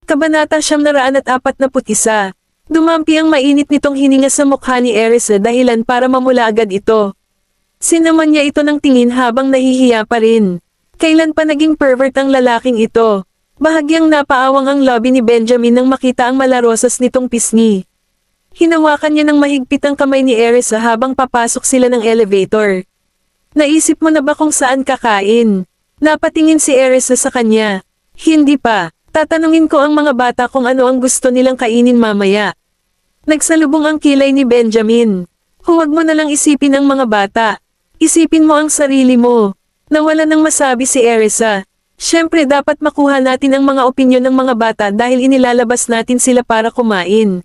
Kabanata 941. Dumampi ang mainit nitong hininga sa mukha ni Erisa dahilan para mamula agad ito. Sinaman niya ito ng tingin habang nahihiya pa rin. Kailan pa naging pervert ang lalaking ito? Bahagyang napaawang ang lobby ni Benjamin nang makita ang malarosas nitong pisngi. Hinawakan niya ng mahigpit ang kamay ni Erisa habang papasok sila ng elevator. Naisip mo na ba kung saan kakain? Napatingin si Erisa sa kanya. Hindi pa. Tatanungin ko ang mga bata kung ano ang gusto nilang kainin mamaya. Nagsalubong ang kilay ni Benjamin. Huwag mo na lang isipin ang mga bata. Isipin mo ang sarili mo. Nawala nang masabi si Erisa. Siyempre dapat makuha natin ang mga opinyon ng mga bata dahil inilalabas natin sila para kumain.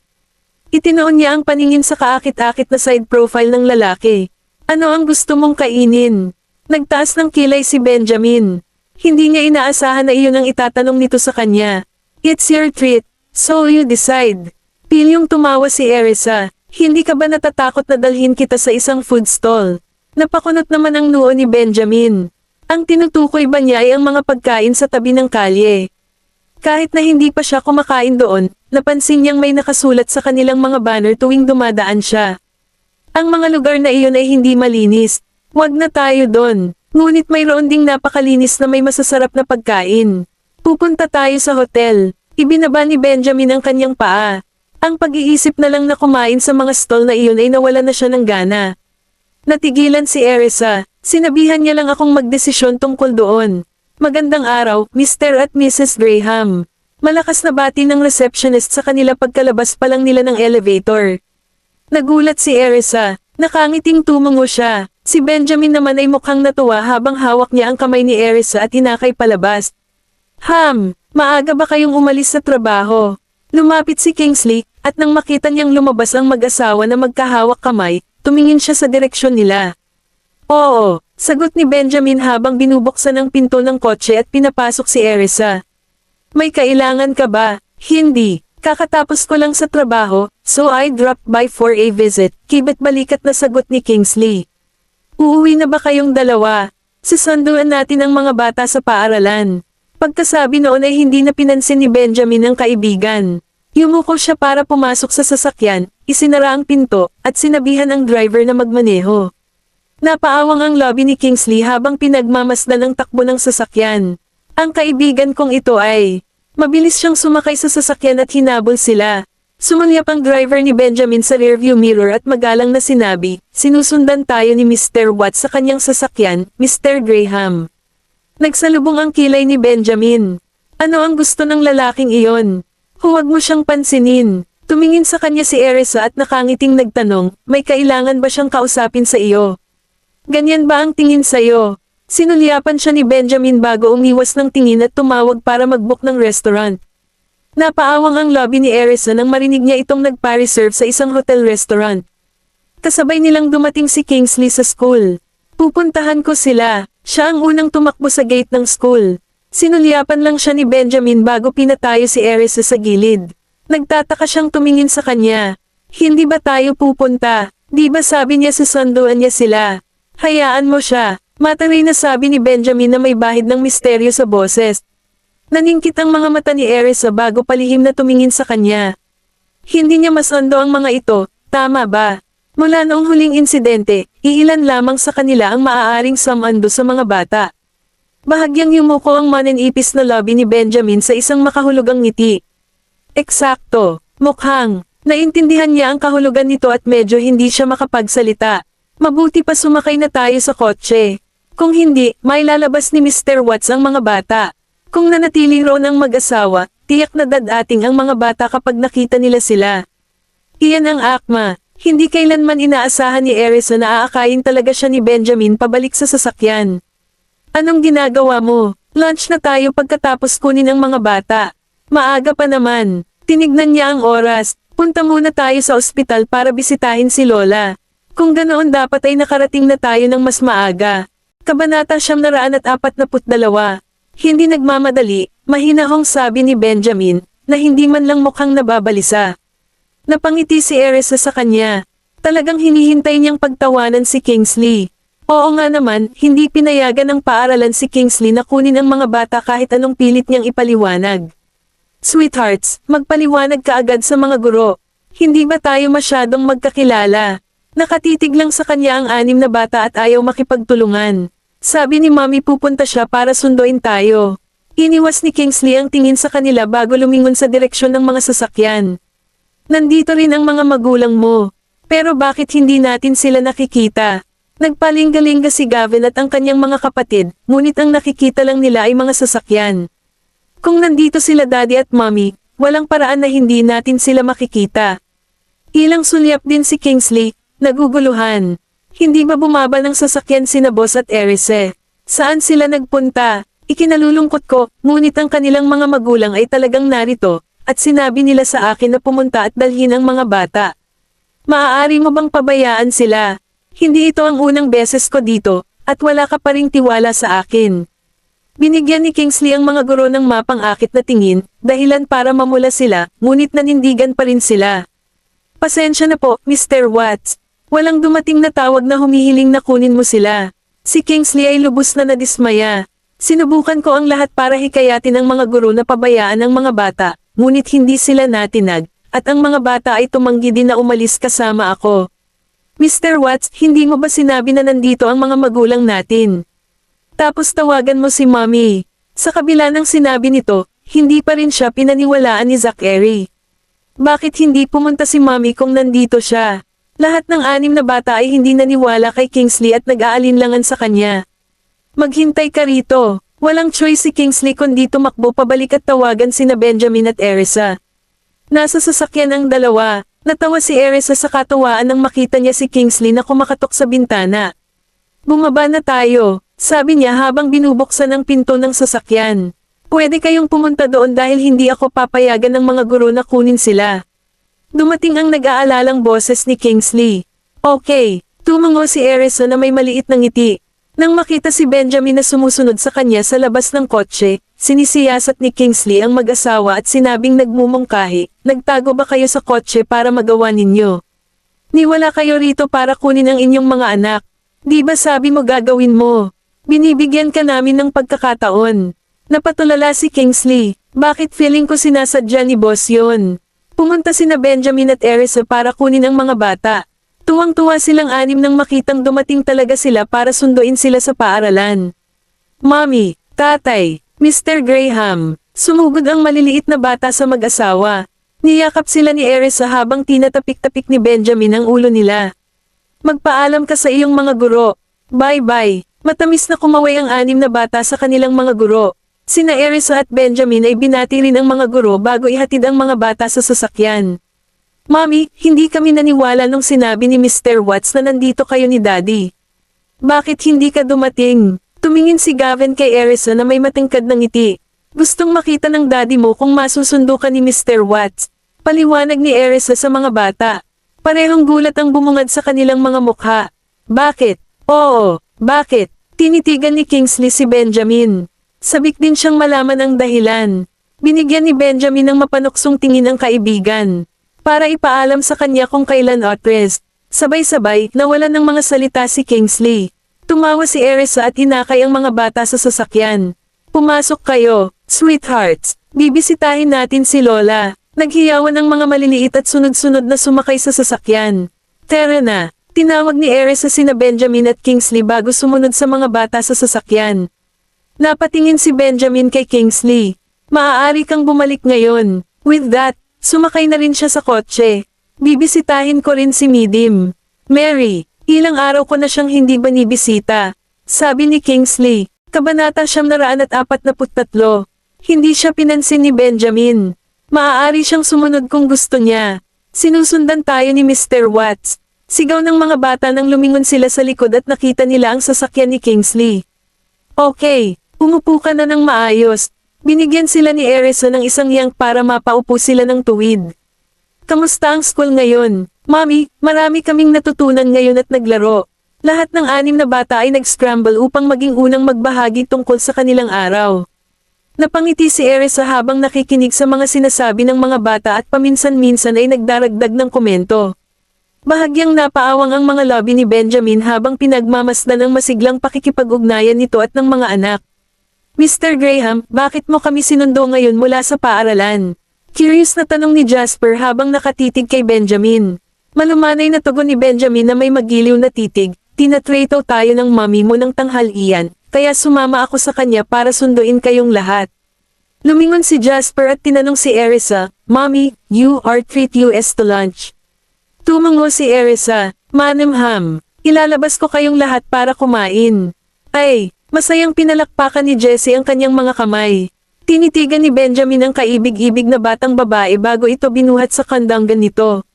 Itinoon niya ang paningin sa kaakit-akit na side profile ng lalaki. Ano ang gusto mong kainin? Nagtaas ng kilay si Benjamin. Hindi niya inaasahan na iyon ang itatanong nito sa kanya. It's your treat, so you decide. Pilyong tumawa si Erisa. Hindi ka ba natatakot na dalhin kita sa isang food stall? Napakunot naman ang noo ni Benjamin. Ang tinutukoy ba niya ay ang mga pagkain sa tabi ng kalye? Kahit na hindi pa siya kumakain doon, napansin niyang may nakasulat sa kanilang mga banner tuwing dumadaan siya. Ang mga lugar na iyon ay hindi malinis. Huwag na tayo doon. Ngunit mayroon ding napakalinis na may masasarap na pagkain. Pupunta tayo sa hotel. Ibinaba ni Benjamin ang kanyang paa. Ang pag-iisip na lang na kumain sa mga stall na iyon ay nawala na siya ng gana. Natigilan si Erisa. Sinabihan niya lang akong magdesisyon tungkol doon. Magandang araw, Mr. at Mrs. Graham. Malakas na bati ng receptionist sa kanila pagkalabas pa lang nila ng elevator. Nagulat si Erisa. Nakangiting tumungo siya. Si Benjamin naman ay mukhang natuwa habang hawak niya ang kamay ni Erisa at hinakay palabas. Maaga ba kayong umalis sa trabaho? Lumapit si Kingsley, at nang makita niyang lumabas ang mag-asawa na magkahawak kamay, tumingin siya sa direksyon nila. Oo, sagot ni Benjamin habang binubuksan ang pinto ng kotse at pinapasok si Erisa. May kailangan ka ba? Hindi. Kakatapos ko lang sa trabaho, so I dropped by for a visit. Kibet balikat na sagot ni Kingsley. Uuwi na ba kayong dalawa? Susunduan natin ang mga bata sa paaralan. Pagkasabi noon ay hindi na pinansin ni Benjamin ang kaibigan. Yumuko siya para pumasok sa sasakyan, isinara ang pinto, at sinabihan ang driver na magmaneho. Napaawang ang lobby ni Kingsley habang pinagmamasdan ang takbo ng sasakyan. Ang kaibigan kong ito ay... Mabilis siyang sumakay sa sasakyan at hinabol sila. Sumulyap ang driver ni Benjamin sa rearview mirror at magalang na sinabi, sinusundan tayo ni Mr. Watts sa kanyang sasakyan, Mr. Graham. Nagsalubong ang kilay ni Benjamin. Ano ang gusto ng lalaking iyon? Huwag mo siyang pansinin. Tumingin sa kanya si Erisa at nakangiting nagtanong, may kailangan ba siyang kausapin sa iyo? Ganyan ba ang tingin sa iyo? Sinulyapan siya ni Benjamin bago umiwas ng tingin at tumawag para mag-book ng restaurant. Napaawang ang lobby ni Erisa nang marinig niya itong nagpa-reserve sa isang hotel-restaurant. Kasabay nilang dumating si Kingsley sa school. Pupuntahan ko sila. Siya ang unang tumakbo sa gate ng school. Sinulyapan lang siya ni Benjamin bago pinatayo si Erisa sa gilid. Nagtataka siyang tumingin sa kanya. Hindi ba tayo pupunta? Di ba sabi niya susunduan niya sila? Hayaan mo siya. Mataray na sabi ni Benjamin na may bahid ng misteryo sa boses. Naningkit ang mga mata ni Erisa bago palihim na tumingin sa kanya. Hindi niya masando ang mga ito, tama ba? Mula noong huling insidente, iilan lamang sa kanila ang maaaring sumando sa mga bata. Bahagyang yumuko ang manenipis na lobby ni Benjamin sa isang makahulugang ngiti. Eksakto, mukhang, naintindihan niya ang kahulugan nito at medyo hindi siya makapagsalita. Mabuti pa sumakay na tayo sa kotse. Kung hindi, may lalabas ni Mr. Watts ang mga bata. Kung nanatili roon ang mag-asawa, tiyak na dadating ang mga bata kapag nakita nila sila. Iyan ang akma. Hindi kailanman inaasahan ni Erisa na aakayin talaga siya ni Benjamin pabalik sa sasakyan. Anong ginagawa mo? Lunch na tayo pagkatapos kunin ang mga bata. Maaga pa naman. Tinignan niya ang oras. Punta muna tayo sa ospital para bisitahin si Lola. Kung ganoon dapat ay nakarating na tayo ng mas maaga. Kabanata 942. Hindi nagmamadali, mahinahong sabi ni Benjamin, na hindi man lang mukhang nababalisa. Napangiti si Erisa sa kanya. Talagang hinihintay niyang pagtawanan si Kingsley. Oo nga naman, hindi pinayagan ng paaralan si Kingsley na kunin ang mga bata kahit anong pilit niyang ipaliwanag. Sweethearts, magpaliwanag ka agad sa mga guro. Hindi ba tayo masyadong magkakilala? Nakatitig lang sa kanya ang 6 na bata at ayaw makipagtulungan. Sabi ni Mommy pupunta siya para sunduin tayo. Iniwas ni Kingsley ang tingin sa kanila bago lumingon sa direksyon ng mga sasakyan. Nandito rin ang mga magulang mo. Pero bakit hindi natin sila nakikita? Nagpalingga-lingga si Gavin at ang kanyang mga kapatid, ngunit ang nakikita lang nila ay mga sasakyan. Kung nandito sila Daddy at Mommy, walang paraan na hindi natin sila makikita. Ilang sulyap din si Kingsley, naguguluhan. Hindi ba bumaba ng sasakyan sina Boss at Erise? Saan sila nagpunta? Ikinalulungkot ko, ngunit ang kanilang mga magulang ay talagang narito, at sinabi nila sa akin na pumunta at dalhin ang mga bata. Maaari mo bang pabayaan sila? Hindi ito ang unang beses ko dito, at wala ka pa ring tiwala sa akin. Binigyan ni Kingsley ang mga guro ng mapang akit na tingin, dahilan para mamula sila, ngunit nanindigan pa rin sila. Pasensya na po, Mr. Watts. Walang dumating na tawag na humihiling na kunin mo sila. Si Kingsley ay lubos na nadismaya. Sinubukan ko ang lahat para hikayatin ang mga guro na pabayaan ang mga bata, ngunit hindi sila natinag, at ang mga bata ay tumanggi din na umalis kasama ako. Mr. Watts, hindi mo ba sinabi na nandito ang mga magulang natin? Tapos tawagan mo si Mommy. Sa kabila ng sinabi nito, hindi pa rin siya pinaniwalaan ni Zachary. Bakit hindi pumunta si Mommy kung nandito siya? Lahat ng 6 na bata ay hindi naniwala kay Kingsley at nag-aalinlangan sa kanya. Maghintay ka rito. Walang choice si Kingsley kundi tumakbo pabalik at tawagan sina Benjamin at Erisa. Nasa sasakyan ang dalawa. Natawa si Erisa sa katawaan nang makita niya si Kingsley na kumakatok sa bintana. Bumaba na tayo, sabi niya habang binubuksan ang pinto ng sasakyan. Pwede kayong pumunta doon dahil hindi ako papayagan ng mga guro na kunin sila. Dumating ang nag-aalalang boses ni Kingsley. Okay, tumango si Erisa na may maliit na ngiti. Nang makita si Benjamin na sumusunod sa kanya sa labas ng kotse, sinisiyasat ni Kingsley ang mag-asawa at sinabing nagmumungkahi, nagtago ba kayo sa kotse para magawa ninyo? Niwala kayo rito para kunin ang inyong mga anak. Di ba sabi mo gagawin mo? Binibigyan ka namin ng pagkakataon. Napatulala si Kingsley. Bakit feeling ko sinasadya ni boss yun? Pumunta sina Benjamin at Erisa para kunin ang mga bata. Tuwang-tuwa silang 6 nang makitang dumating talaga sila para sunduin sila sa paaralan. Mommy, Tatay, Mr. Graham, sumugod ang maliliit na bata sa mag-asawa. Niyakap sila ni Erisa habang tinatapik-tapik ni Benjamin ang ulo nila. Magpaalam ka sa iyong mga guro. Bye-bye. Matamis na kumaway ang 6 na bata sa kanilang mga guro. Sina Erisa at Benjamin ay binati rin ang mga guro bago ihatid ang mga bata sa sasakyan. Mommy, hindi kami naniwala nung sinabi ni Mr. Watts na nandito kayo ni Daddy. Bakit hindi ka dumating? Tumingin si Gavin kay Erisa na may matingkad na ngiti. Gustong makita ng daddy mo kung masusundo ka ni Mr. Watts. Paliwanag ni Erisa sa mga bata. Parehong gulat ang bumungad sa kanilang mga mukha. Bakit? Oo, bakit? Tinitigan ni Kingsley si Benjamin. Sabik din siyang malaman ang dahilan. Binigyan ni Benjamin ng mapanuksong tingin ang kaibigan. Para ipaalam sa kanya kung kailan otres. Sabay-sabay, nawalan ng mga salita si Kingsley. Tumawa si Erisa at hinakay ang mga bata sa sasakyan. Pumasok kayo, sweethearts. Bibisitahin natin si Lola. Naghiyawan ang mga maliliit at sunod-sunod na sumakay sa sasakyan. Tara na. Tinawag ni Erisa sina Benjamin at Kingsley bago sumunod sa mga bata sa sasakyan. Napatingin si Benjamin kay Kingsley. Maaari kang bumalik ngayon. With that, sumakay na rin siya sa kotse. Bibisitahin ko rin si Midim. Mary, ilang araw ko na siyang hindi binibisita. Sabi ni Kingsley, Kabanata 943. Hindi siya pinansin ni Benjamin. Maaari siyang sumunod kung gusto niya. Sinusundan tayo ni Mr. Watts. Sigaw ng mga bata nang lumingon sila sa likod at nakita nila ang sasakyan ni Kingsley. Okay, umupo ka na ng maayos. Binigyan sila ni Erisa ng isang yank para mapaupo sila ng tuwid. Kamusta ang school ngayon? Mommy, marami kaming natutunan ngayon at naglaro. Lahat ng 6 na bata ay nag-scramble upang maging unang magbahagi tungkol sa kanilang araw. Napangiti si Erisa habang nakikinig sa mga sinasabi ng mga bata at paminsan-minsan ay nagdaragdag ng komento. Bahagyang napaawang ang mga lobby ni Benjamin habang pinagmamasdan ang masiglang pakikipag-ugnayan nito at ng mga anak. Mr. Graham, bakit mo kami sinundo ngayon mula sa paaralan? Curious na tanong ni Jasper habang nakatitig kay Benjamin. Malumanay na tugon ni Benjamin na may magiliw na titig. Tinatrato tayo ng mami mo ng tanghalian, kaya sumama ako sa kanya para sunduin kayong lahat. Lumingon si Jasper at tinanong si Erisa, Mommy, you are treat us to lunch. Tumango si Erisa, Manamham, ilalabas ko kayong lahat para kumain. Ay, masayang pinalakpakan ni Jessie ang kanyang mga kamay. Tinitigan ni Benjamin ang kaibig-ibig na batang babae bago ito binuhat sa kandanggan nito.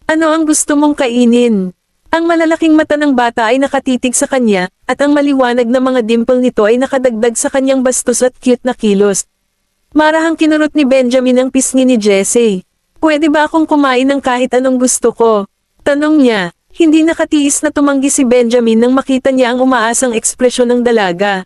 Ano ang gusto mong kainin? Ang malalaking mata ng bata ay nakatitig sa kanya, at ang maliwanag na mga dimple nito ay nakadagdag sa kanyang bastos at cute na kilos. Marahang kinurot ni Benjamin ang pisngi ni Jessie. Pwede ba akong kumain ng kahit anong gusto ko? Tanong niya. Hindi nakatiis na tumanggi si Benjamin nang makita niya ang umaasang ekspresyon ng dalaga.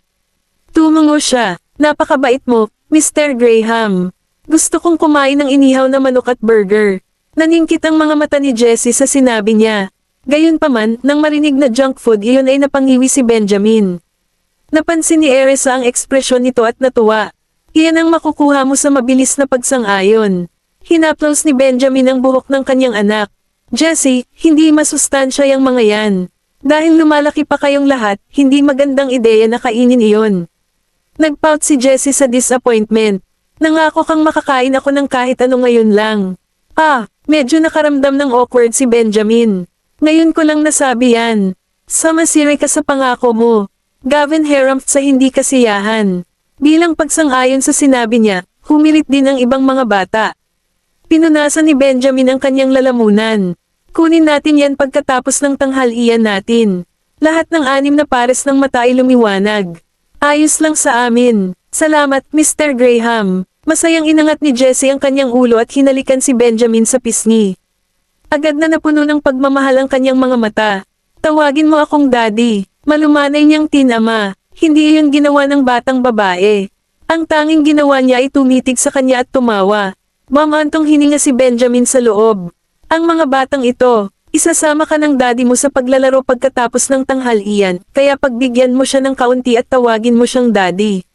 Tumango siya. Napakabait mo, Mr. Graham. Gusto kong kumain ng inihaw na manok at burger. Naningkit ang mga mata ni Jessie sa sinabi niya. Gayunpaman, nang marinig na junk food iyon ay napangiwi si Benjamin. Napansin ni Erisa ang ekspresyon nito at natuwa. Iyan ang makukuha mo sa mabilis na pagsang-ayon. Hinaplos ni Benjamin ang buhok ng kanyang anak. Jessie, hindi masustansya yang mga yan. Dahil lumalaki pa kayong lahat, hindi magandang ideya na kainin iyon. Nagpout si Jessie sa disappointment. Nangako kang makakain ako ng kahit ano ngayon lang. Medyo nakaramdam ng awkward si Benjamin. Ngayon ko lang nasabi yan. Sumasiri ka sa pangako mo. Gavin harumphed sa hindi kasiyahan. Bilang pagsang-ayon sa sinabi niya, humirit din ang ibang mga bata. Pinunasan ni Benjamin ang kanyang lalamunan. Kunin natin yan pagkatapos ng tanghalian natin. Lahat ng 6 na pares ng mata ay lumiwanag. Ayos lang sa amin. Salamat, Mr. Graham. Masayang inangat ni Jessie ang kanyang ulo at hinalikan si Benjamin sa pisngi. Agad na napuno ng pagmamahal ang kanyang mga mata. Tawagin mo akong daddy. Malumanay niyang tinama. Hindi iyon ginawa ng batang babae. Ang tanging ginawa niya ay tumitig sa kanya at tumawa. Mamantong hininga si Benjamin sa loob. Ang mga batang ito, isasama ka ng daddy mo sa paglalaro pagkatapos ng tanghalian, kaya pagbigyan mo siya ng kaunti at tawagin mo siyang daddy.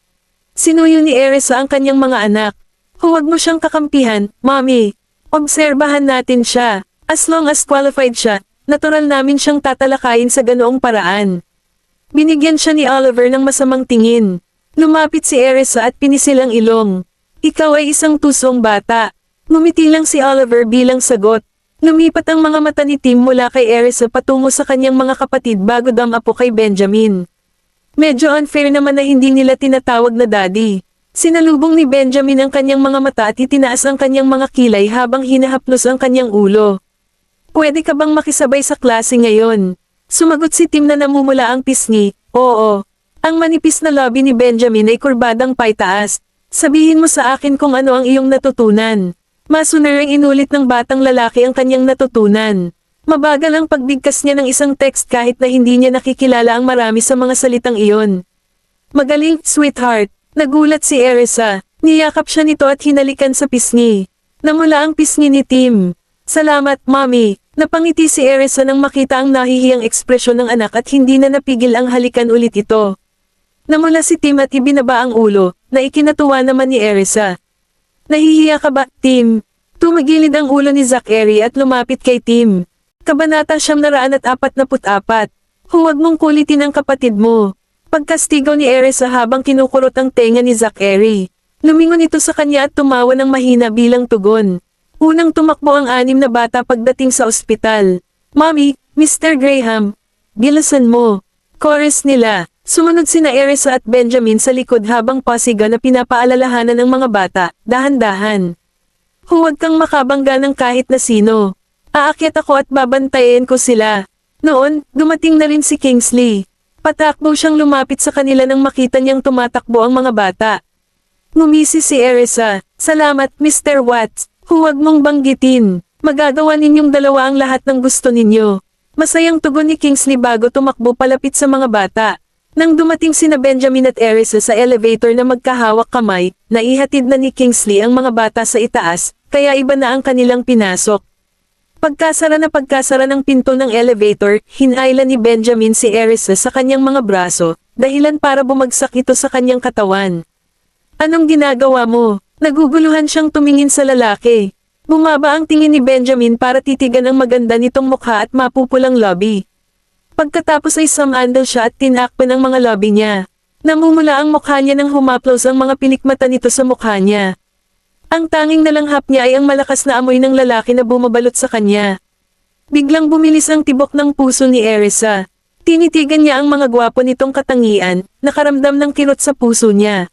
Sinuyo ni Erisa ang kanyang mga anak. Huwag mo siyang kakampihan, Mommy. Obserbahan natin siya. As long as qualified siya, natural namin siyang tatalakayin sa ganoong paraan. Binigyan siya ni Oliver ng masamang tingin. Lumapit si Erisa at pinisil ang ilong. Ikaw ay isang tusong bata. Ngumiti lang si Oliver bilang sagot. Lumipat ang mga mata ni Tim mula kay Erisa patungo sa kanyang mga kapatid bago damapo kay Benjamin. Medyo unfair naman na hindi nila tinatawag na daddy. Sinalubong ni Benjamin ang kanyang mga mata at itinaas ang kanyang mga kilay habang hinahaplos ang kanyang ulo. Pwede ka bang makisabay sa klase ngayon? Sumagot si Tim na namumula ang pisngi. Oo. Ang manipis na labi ni Benjamin ay kurbadang paitaas. Sabihin mo sa akin kung ano ang iyong natutunan. Masunaring inulit ng batang lalaki ang kanyang natutunan. Mabagal ang pagbigkas niya ng isang text kahit na hindi niya nakikilala ang marami sa mga salitang iyon. Magaling, sweetheart. Nagulat si Erisa. Niyakap siya nito at hinalikan sa pisngi. Namula ang pisngi ni Tim. Salamat, Mommy. Napangiti si Erisa nang makita ang nahihiyang ekspresyon ng anak at hindi na napigil ang halikan ulit ito. Namula si Tim at ibinaba ang ulo, na ikinatuwa naman ni Erisa. Nahihiya ka ba, Tim? Tumagilid ang ulo ni Zachary at lumapit kay Tim. Kabanata 944. Huwag mong kulitin ang kapatid mo. Pagkastigaw ni Erisa habang kinukurot ang tenga ni Zachary. Lumingon ito sa kanya at tumawa ng mahina bilang tugon. Unang tumakbo ang 6 na bata pagdating sa ospital. Mommy, Mr. Graham. Bilisan mo. Chorus nila. Sumunod sina Erisa at Benjamin sa likod habang pasiga na pinapaalalahanan ng mga bata, dahan-dahan. Huwag kang makabangga ng kahit na sino. Aakyat ako at babantayan ko sila. Noon, dumating na rin si Kingsley. Patakbo siyang lumapit sa kanila nang makita niyang tumatakbo ang mga bata. Ngumisi si Erisa. Salamat, Mr. Watts. Huwag mong banggitin. Magagawa ninyong dalawa ang lahat ng gusto ninyo. Masayang tugon ni Kingsley bago tumakbo palapit sa mga bata. Nang dumating sina Benjamin at Erisa sa elevator na magkahawak kamay, naihatid na ni Kingsley ang mga bata sa itaas, kaya iba na ang kanilang pinasok. Pagkasara ng pinto ng elevator, hinailan ni Benjamin si Erisa sa kanyang mga braso, dahilan para bumagsak ito sa kanyang katawan. Anong ginagawa mo? Naguguluhan siyang tumingin sa lalaki. Bumaba ang tingin ni Benjamin para titigan ang maganda nitong mukha at mapupulang lobby. Pagkatapos ay sumandal siya at tinakpan ang mga lobby niya. Namumula ang mukha niya nang humaplos ang mga pilikmata nito sa mukha niya. Ang tanging nalanghap niya ay ang malakas na amoy ng lalaki na bumabalot sa kanya. Biglang bumilis ang tibok ng puso ni Erisa. Tinitigan niya ang mga gwapo nitong katangian, nakaramdam ng kirot sa puso niya.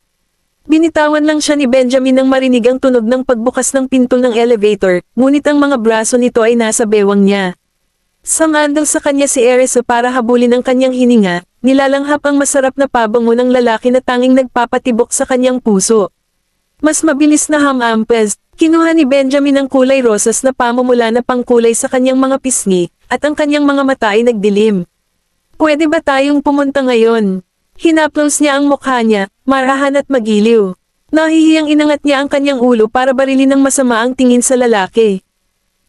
Binitawan lang siya ni Benjamin nang marinig ang tunog ng pagbukas ng pinto ng elevator, ngunit ang mga braso nito ay nasa bewang niya. Sumandal sa kanya si Erisa para habulin ang kanyang hininga, nilalanghap ang masarap na pabango ng lalaki na tanging nagpapatibok sa kanyang puso. Mas mabilis na hamampes, kinuha ni Benjamin ang kulay rosas na pamumula na pangkulay sa kanyang mga pisngi, at ang kanyang mga mata ay nagdilim. Pwede ba tayong pumunta ngayon? Hinaplos niya ang mukha niya, marahan at magiliw. Nahihiyang inangat niya ang kanyang ulo para barilin ng masama ang tingin sa lalaki.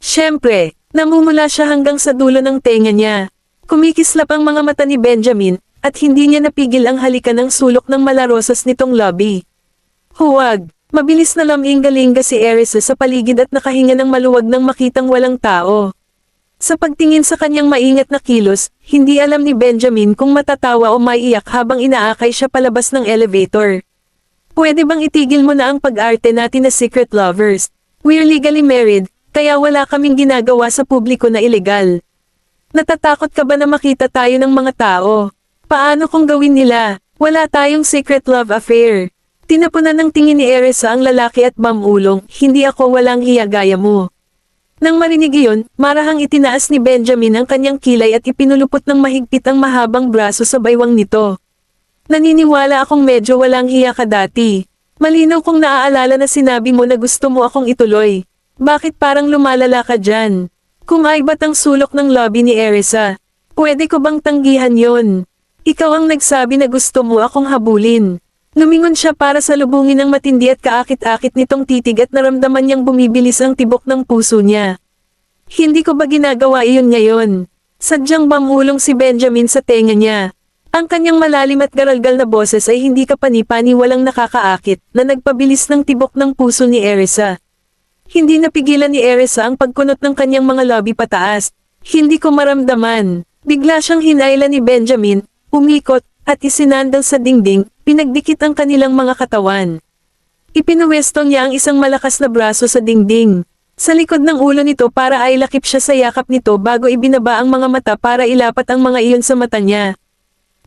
Siyempre, namumula siya hanggang sa dulo ng tenga niya. Kumikislap ang mga mata ni Benjamin, at hindi niya napigil ang halikan ng sulok ng malarosas nitong lobby. Huwag! Mabilis na laminggalinga si Erisa sa paligid at nakahinga ng maluwag nang makitang walang tao. Sa pagtingin sa kanyang maingat na kilos, hindi alam ni Benjamin kung matatawa o maiiyak habang inaakay siya palabas ng elevator. Pwede bang itigil mo na ang pag-arte natin na secret lovers? We're legally married, kaya wala kaming ginagawa sa publiko na ilegal. Natatakot ka ba na makita tayo ng mga tao? Paano kung gawin nila? Wala tayong secret love affair. Tinapunan ng tingin ni Erisa ang lalaki at mamulong, hindi ako walang hiya gaya mo. Nang marinig iyon, marahang itinaas ni Benjamin ang kanyang kilay at ipinulupot ng mahigpit ang mahabang braso sa baywang nito. Naniniwala akong medyo walang hiya ka dati. Malinaw kong naaalala na sinabi mo na gusto mo akong ituloy. Bakit parang lumalala ka dyan? Kumaibat ang sulok ng lobby ni Erisa. Pwede ko bang tanggihan yon? Ikaw ang nagsabi na gusto mo akong habulin. Lumingon siya para salubungin ang matindi at kaakit-akit nitong titig at naramdaman niyang bumibilis ang tibok ng puso niya. Hindi ko ba ginagawa iyon ngayon? Sadyang mamulong si Benjamin sa tenga niya. Ang kanyang malalim at garalgal na boses ay hindi kapani-pani walang nakakaakit na nagpabilis ng tibok ng puso ni Erisa. Hindi napigilan ni Erisa ang pagkunot ng kanyang mga labi pataas. Hindi ko maramdaman. Bigla siyang hinailan ni Benjamin, umikot, at isinandal sa dingding, pinagdikit ang kanilang mga katawan. Ipinuwestong niya ang isang malakas na braso sa dingding. Sa likod ng ulo nito para ay lakip siya sa yakap nito bago ibinaba ang mga mata para ilapat ang mga iyon sa mata niya.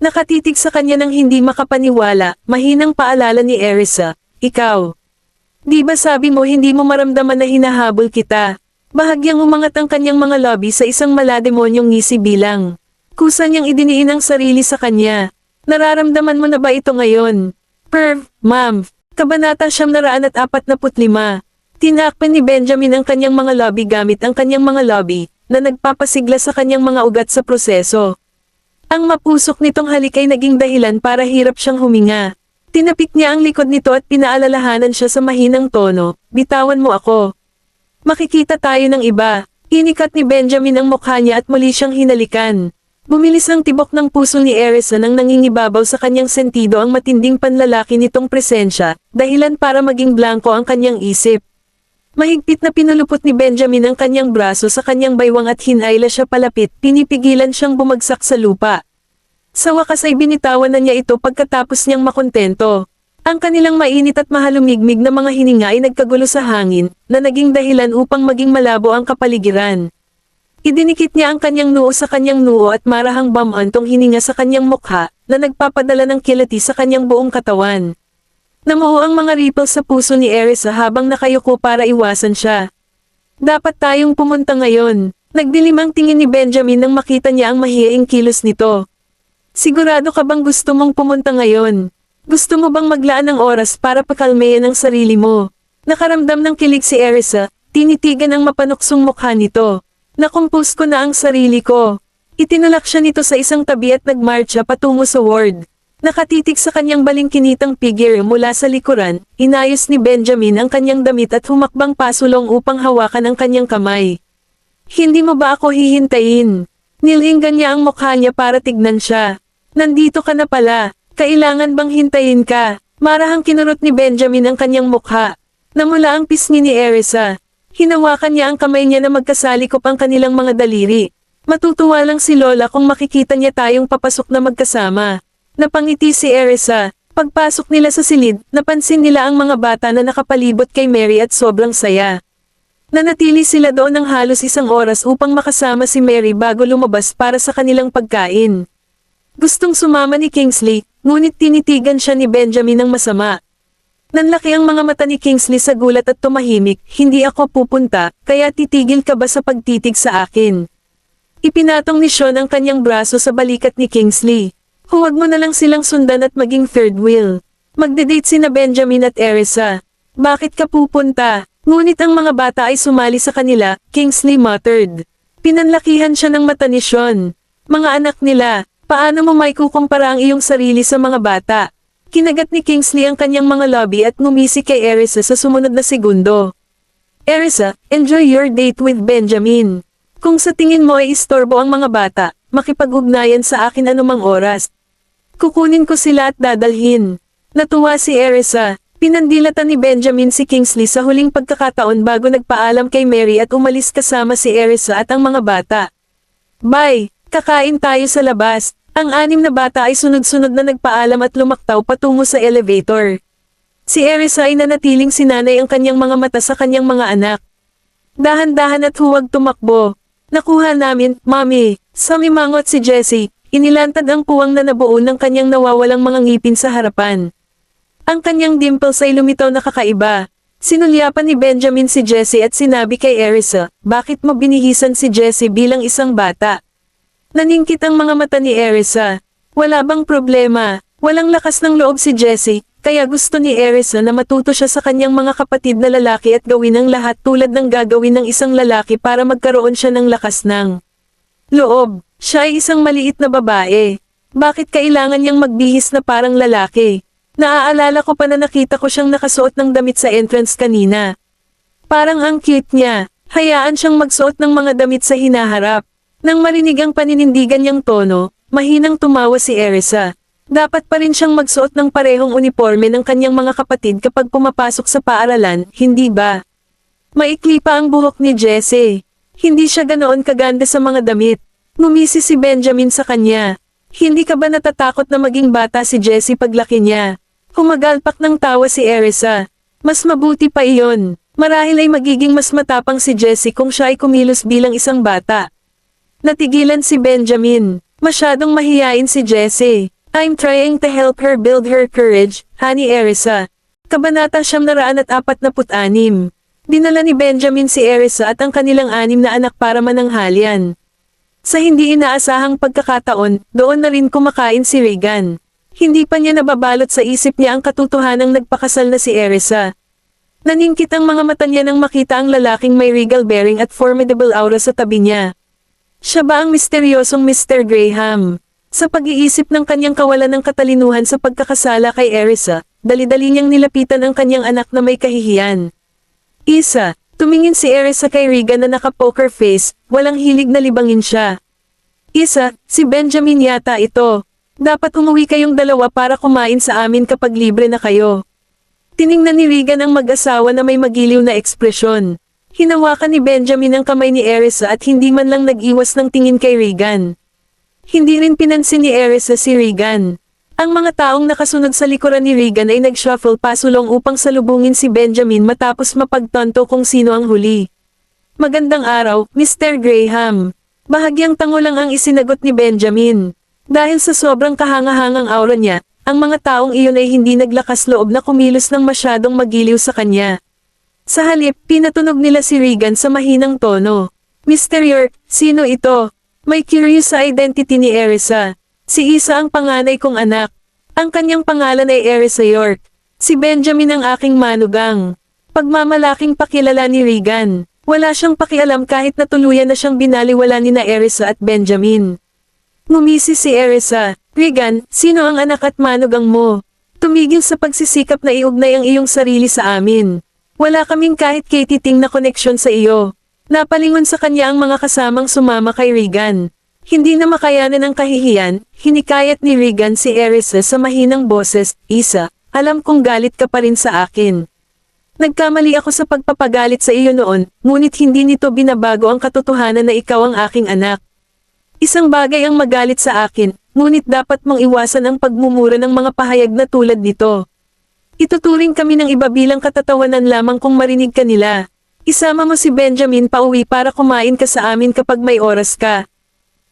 Nakatitig sa kanya ng hindi makapaniwala, mahinang paalala ni Erisa, ikaw. Di ba sabi mo hindi mo maramdaman na hinahabol kita? Bahagyang umangat ang kanyang mga labi sa isang malademonyong ngisi bilang. Kusa niyang idiniin ang sarili sa kanya. Nararamdaman mo na ba ito ngayon? Ma'am. Kabanata 945. Tinakpan ni Benjamin ang kanyang mga lobby gamit ang kanyang mga lobby, na nagpapasigla sa kanyang mga ugat sa proseso. Ang mapusok nitong halik ay naging dahilan para hirap siyang huminga. Tinapik niya ang likod nito at pinaalalahanan siya sa mahinang tono, bitawan mo ako. Makikita tayo ng iba. Inikat ni Benjamin ang mukha niya at muli siyang hinalikan. Bumilis ang tibok ng puso ni Erisa nang nangingibabaw sa kanyang sentido ang matinding panlalaki nitong presensya, dahilan para maging blanko ang kanyang isip. Mahigpit na pinulupot ni Benjamin ang kanyang braso sa kanyang baywang at hinayla siya palapit, pinipigilan siyang bumagsak sa lupa. Sa wakas ay binitawan na niya ito pagkatapos niyang makontento. Ang kanilang mainit at mahalumigmig na mga hininga ay nagkagulo sa hangin, na naging dahilan upang maging malabo ang kapaligiran. Idinikit niya ang kanyang noo sa kanyang noo at marahang bamantong hininga sa kanyang mukha, na nagpapadala ng kilati sa kanyang buong katawan. Namuo ang mga ripple sa puso ni Erisa habang nakayuko para iwasan siya. Dapat tayong pumunta ngayon. Nagdilim ang tingin ni Benjamin nang makita niya ang mahiyaing kilos nito. Sigurado ka bang gusto mong pumunta ngayon? Gusto mo bang maglaan ng oras para pakalmayan ang sarili mo? Nakaramdam ng kilig si Erisa, tinitigan ang mapanuksong mukha nito. Nakompose ko na ang sarili ko. Itinulak siya nito sa isang tabi at nagmarcha patungo sa ward. Nakatitig sa kanyang balingkinitang figure mula sa likuran, inayos ni Benjamin ang kanyang damit at humakbang pasulong upang hawakan ang kanyang kamay. Hindi mo ba ako hihintayin? Nilinggan niya ang mukha niya para tignan siya. Nandito ka na pala. Kailangan bang hintayin ka? Marahang kinurot ni Benjamin ang kanyang mukha. Namula ang pisngi ni Erisa. Hinawakan niya ang kamay niya na magkasalikop ang kanilang mga daliri. Matutuwa lang si Lola kung makikita niya tayong papasok na magkasama. Napangiti si Erisa. Pagpasok nila sa silid, napansin nila ang mga bata na nakapalibot kay Mary at sobrang saya. Nanatili sila doon ng halos 1 oras upang makasama si Mary bago lumabas para sa kanilang pagkain. Gustong sumama ni Kingsley, ngunit tinitigan siya ni Benjamin ng masama. Nanlaki ang mga mata ni Kingsley sa gulat at tumahimik, hindi ako pupunta, kaya titigil ka ba sa pagtitig sa akin? Ipinatong ni Sean ang kanyang braso sa balikat ni Kingsley. Huwag mo na lang silang sundan at maging third wheel. Magde-date sina Benjamin at Erisa. Bakit ka pupunta? Ngunit ang mga bata ay sumali sa kanila, Kingsley muttered. Pinanlakihan siya ng mata ni Sean. Mga anak nila, paano mo may kukumpara ang iyong sarili sa mga bata? Kinagat ni Kingsley ang kanyang mga labi at ngumisi kay Erisa sa sumunod na segundo. Erisa, enjoy your date with Benjamin. Kung sa tingin mo ay istorbo ang mga bata, makipag-ugnayan sa akin anumang oras. Kukunin ko sila at dadalhin. Natuwa si Erisa. Pinandilatan ni Benjamin si Kingsley sa huling pagkakataon bago nagpaalam kay Mary at umalis kasama si Erisa at ang mga bata. Bye! Kakain tayo sa labas. Ang 6 na bata ay sunod-sunod na nagpaalam at lumaktaw patungo sa elevator. Si Erisa ay nanatiling sinanay ang kanyang mga mata sa kanyang mga anak. Dahan-dahan at huwag tumakbo. Nakuha namin, Mommy. Samimangot si Jessie. Inilantad ang puwang na nabuo ng kanyang nawawalang mga ngipin sa harapan. Ang kanyang dimples ay lumitaw na kakaiba. Sinulyapan ni Benjamin si Jessie at sinabi kay Erisa, bakit mo binihisan si Jessie bilang isang bata? Naningkit ang mga mata ni Erisa. Wala bang problema? Walang lakas ng loob si Jessie, kaya gusto ni Erisa na matuto siya sa kanyang mga kapatid na lalaki at gawin ang lahat tulad ng gagawin ng isang lalaki para magkaroon siya ng lakas ng loob. Siya ay isang maliit na babae. Bakit kailangan niyang magbihis na parang lalaki? Naaalala ko pa na nakita ko siyang nakasuot ng damit sa entrance kanina. Parang ang cute niya. Hayaan siyang magsuot ng mga damit sa hinaharap. Nang marinig ang paninindigan niyang tono, mahinang tumawa si Erisa. Dapat pa rin siyang magsuot ng parehong uniforme ng kanyang mga kapatid kapag pumapasok sa paaralan, hindi ba? Maikli pa ang buhok ni Jessie. Hindi siya ganoon kaganda sa mga damit. Ngumisi si Benjamin sa kanya. Hindi ka ba natatakot na maging bata si Jessie paglaki niya? Humagalpak ng tawa si Erisa. Mas mabuti pa iyon. Marahil ay magiging mas matapang si Jessie kung siya ay kumilos bilang isang bata. Natigilan si Benjamin. Masyadong mahiyain si Jessie. I'm trying to help her build her courage, Honey Erisa. Kabanata 946. Dinala ni Benjamin si Erisa at ang kanilang 6 na anak para mananghalian. Sa hindi inaasahang pagkakataon, doon na rin kumakain si Regan. Hindi pa niya nababalot sa isip niya ang katotohanang nagpakasal na si Erisa. Naningkit ang mga mata niya nang makita ang lalaking may regal bearing at formidable aura sa tabi niya. Siya ba ang misteryosong Mr. Graham? Sa pag-iisip ng kanyang kawalan ng katalinuhan sa pagkakasala kay Erisa, dali-dali niyang nilapitan ang kanyang anak na may kahihiyan. Isa, tumingin si Erisa kay Regan na naka-poker face, walang hilig na libangin siya. Isa, si Benjamin yata ito. Dapat umuwi kayong dalawa para kumain sa amin kapag libre na kayo. Tiningnan ni Regan ang mag-asawa na may magiliw na ekspresyon. Hinawakan ni Benjamin ang kamay ni Erisa at hindi man lang nag-iwas ng tingin kay Regan. Hindi rin pinansin ni Erisa si Regan. Ang mga taong nakasunod sa likuran ni Regan ay nag-shuffle pasulong upang salubungin si Benjamin matapos mapagtanto kung sino ang huli. Magandang araw, Mr. Graham. Bahagyang tango lang ang isinagot ni Benjamin. Dahil sa sobrang kahangahangang aura niya, ang mga taong iyon ay hindi naglakas loob na kumilos ng masyadong magiliw sa kanya. Sa halip, pinatunog nila si Regan sa mahinang tono. Mr. York, sino ito? May curious sa identity ni Erisa. Si Isa ang panganay kong anak. Ang kanyang pangalan ay Erisa York. Si Benjamin ang aking manugang. Pagmamalaking pakilala ni Regan. Wala siyang pakialam kahit na tuluyan na siyang binaliwala ni na Erisa at Benjamin. Ngumisi si Erisa. Regan, sino ang anak at manugang mo? Tumigil sa pagsisikap na iugnay ang iyong sarili sa amin. Wala kaming kahit katiting na koneksyon sa iyo. Napalingon sa kanya ang mga kasamang sumama kay Regan. Hindi na makayanan ng kahihiyan, hinikayat ni Regan si Erisa sa mahinang boses, Isa, alam kong galit ka pa rin sa akin. Nagkamali ako sa pagpapagalit sa iyo noon, ngunit hindi nito binabago ang katotohanan na ikaw ang aking anak. Isang bagay ang magalit sa akin, ngunit dapat mong iwasan ang pagmumura ng mga pahayag na tulad nito. Ituturing kami ng iba bilang katatawanan lamang kung marinig ka nila. Isama mo si Benjamin pauwi para kumain ka sa amin kapag may oras ka.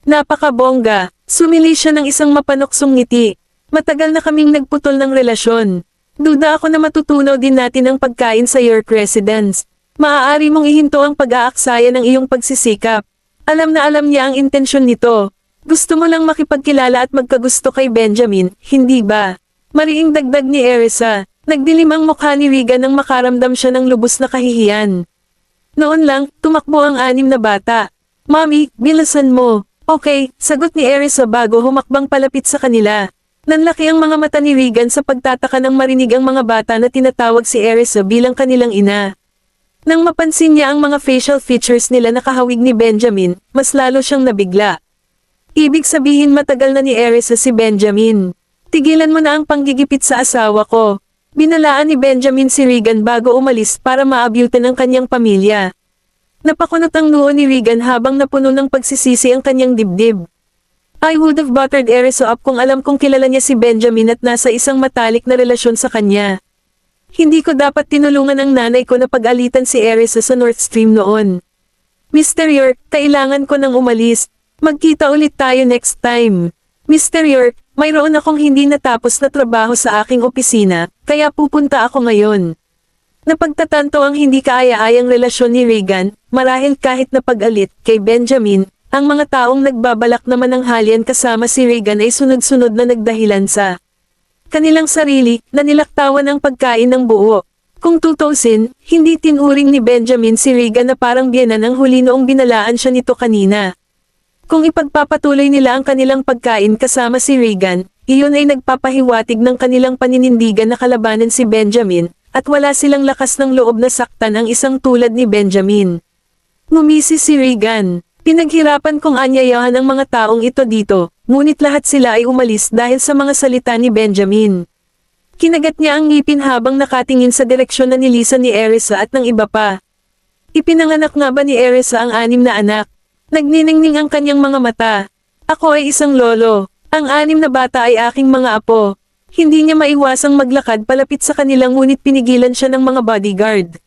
Napakabongga, sumili siya ng isang mapanoksong ngiti. Matagal na kaming nagputol ng relasyon. Duda ako na matutunaw din natin ang pagkain sa York residence. Maaari mong ihinto ang pag-aaksaya ng iyong pagsisikap. Alam na alam niya ang intensyon nito. Gusto mo lang makipagkilala at magkagusto kay Benjamin, hindi ba? Mariing dagdag ni Erisa. Nagdilim ang mukha ni Regan nang makaramdam siya ng lubos na kahihiyan. Noon lang, tumakbo ang 6 na bata. Mami, bilisan mo. Okay, sagot ni Erisa bago humakbang palapit sa kanila. Nanlaki ang mga mata ni Regan sa pagtataka nang marinig ang mga bata na tinatawag si Erisa bilang kanilang ina. Nang mapansin niya ang mga facial features nila na kahawig ni Benjamin, mas lalo siyang nabigla. Ibig sabihin matagal na ni Erisa si Benjamin. Tigilan mo na ang panggigipit sa asawa ko. Binalaan ni Benjamin si Regan bago umalis para maabyutan ang kanyang pamilya. Napakunot ang noo ni Regan habang napuno ng pagsisisi ang kanyang dibdib. I would have buttered Erisa up kung alam kong kilala niya si Benjamin at nasa isang matalik na relasyon sa kanya. Hindi ko dapat tinulungan ang nanay ko na pag-alitan si Erisa sa North Stream noon. Mr. York, kailangan ko nang umalis. Magkita ulit tayo next time. Mr. York, mayroon akong hindi natapos na trabaho sa aking opisina, kaya pupunta ako ngayon. Napagtatanto ang hindi kaaya-ayang relasyon ni Regan, marahil kahit na pag-alit kay Benjamin, ang mga taong nagbabalak naman ng halian kasama si Regan ay sunod-sunod na nagdahilan sa kanilang sarili, na nilaktawan ang pagkain ng buo. Kung tutusin, hindi tinuring ni Benjamin si Regan na parang biyenan ang huli noong binalaan siya nito kanina. Kung ipagpapatuloy nila ang kanilang pagkain kasama si Regan, iyon ay nagpapahiwatig ng kanilang paninindigan na kalabanan si Benjamin, at wala silang lakas ng loob na saktan ang isang tulad ni Benjamin. Ngumisi si Regan. Pinaghirapan kong anyayahan ang mga taong ito dito, ngunit lahat sila ay umalis dahil sa mga salita ni Benjamin. Kinagat niya ang ngipin habang nakatingin sa direksyon na nilisan ni Erisa at ng iba pa. Ipinanganak nga ba ni Erisa ang 6 na anak? Nagniningning ang kanyang mga mata. Ako ay isang lolo. Ang 6 na bata ay aking mga apo. Hindi niya maiwasang maglakad palapit sa kanila ngunit pinigilan siya ng mga bodyguard.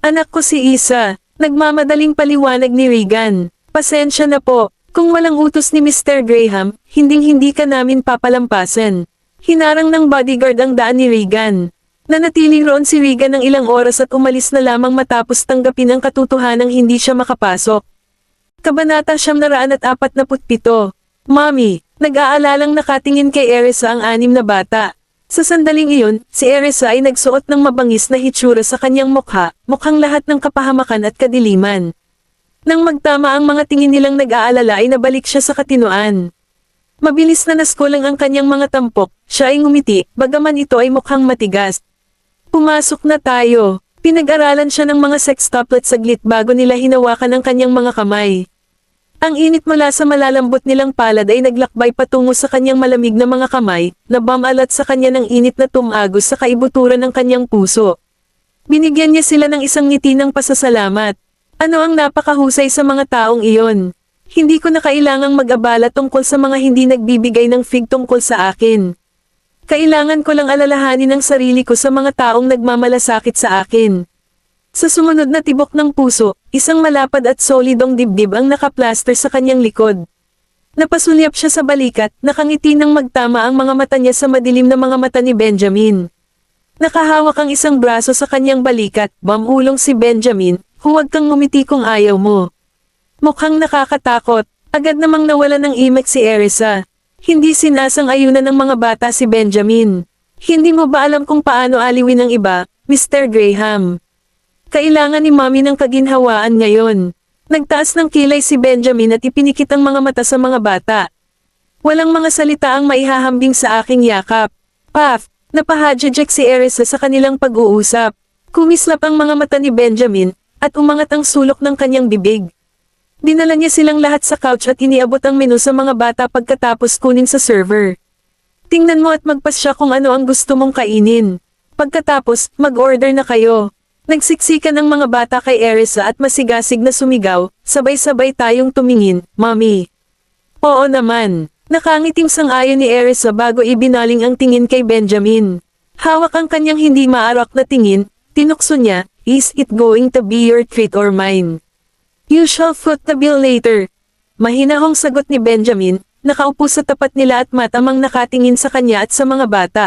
Anak ko si Isa. Nagmamadaling paliwanag ni Regan. Pasensya na po, kung walang utos ni Mr. Graham, hinding-hindi ka namin papalampasan. Hinarang ng bodyguard ang daan ni Regan. Nanatili roon si Regan ng ilang oras at umalis na lamang matapos tanggapin ang katotohanang hindi siya makapasok. Kabanata 947. Mami, nag-aalalang nakatingin kay Erisa ang 6 na bata. Sa sandaling iyon, si Erisa ay nagsuot ng mabangis na hitsura sa kanyang mukha, mukhang lahat ng kapahamakan at kadiliman. Nang magtama ang mga tingin nilang nag-aalala ay nabalik siya sa katinoan. Mabilis na naskulang ang kanyang mga tampok, siya ay ngumiti, bagaman ito ay mukhang matigas. Pumasok na tayo. Pinag-aralan siya ng mga sextuplet saglit bago nila hinawakan ang kanyang mga kamay. Ang init mula sa malalambot nilang palad ay naglakbay patungo sa kanyang malamig na mga kamay, na bamalat sa kanya ng init na tumagos sa kaibuturan ng kanyang puso. Binigyan niya sila ng isang ngiti ng pasasalamat. Ano ang napakahusay sa mga taong iyon? Hindi ko na kailangang mag-abala tungkol sa mga hindi nagbibigay ng fig tungkol sa akin. Kailangan ko lang alalahanin ang sarili ko sa mga taong nagmamalasakit sa akin. Sa sumunod na tibok ng puso, isang malapad at solidong dibdib ang nakaplaster sa kanyang likod. Napasulyap siya sa balikat, nakangiti ng magtama ang mga mata niya sa madilim na mga mata ni Benjamin. Nakahawak ang isang braso sa kanyang balikat, mamulong si Benjamin, huwag kang ngumiti kung ayaw mo. Mukhang nakakatakot, agad namang nawala ng imek si Erisa. Hindi sinasang-ayunan ng mga bata si Benjamin. Hindi mo ba alam kung paano aliwin ang iba, Mr. Graham? Kailangan ni Mami ng kaginhawaan ngayon. Nagtaas ng kilay si Benjamin at ipinikit ang mga mata sa mga bata. Walang mga salita ang maihahambing sa aking yakap. Paf, napahadjajek si Erisa sa kanilang pag-uusap. Kumislap ang mga mata ni Benjamin, at umangat ang sulok ng kanyang bibig. Dinala niya silang lahat sa couch at iniabot ang menu sa mga bata pagkatapos kunin sa server. Tingnan mo at magpasya kung ano ang gusto mong kainin. Pagkatapos, mag-order na kayo. Nagsiksikan ang mga bata kay Erisa at masigasig na sumigaw, sabay-sabay tayong tumingin, Mommy. Oo naman. Nakangiting sang-ayon ni Erisa bago ibinaling ang tingin kay Benjamin. Hawak ang kanyang hindi maarak na tingin, tinukso niya, is it going to be your treat or mine? You shall foot the bill later. Mahinahong sagot ni Benjamin, nakaupo sa tapat nila at matamang nakatingin sa kanya at sa mga bata.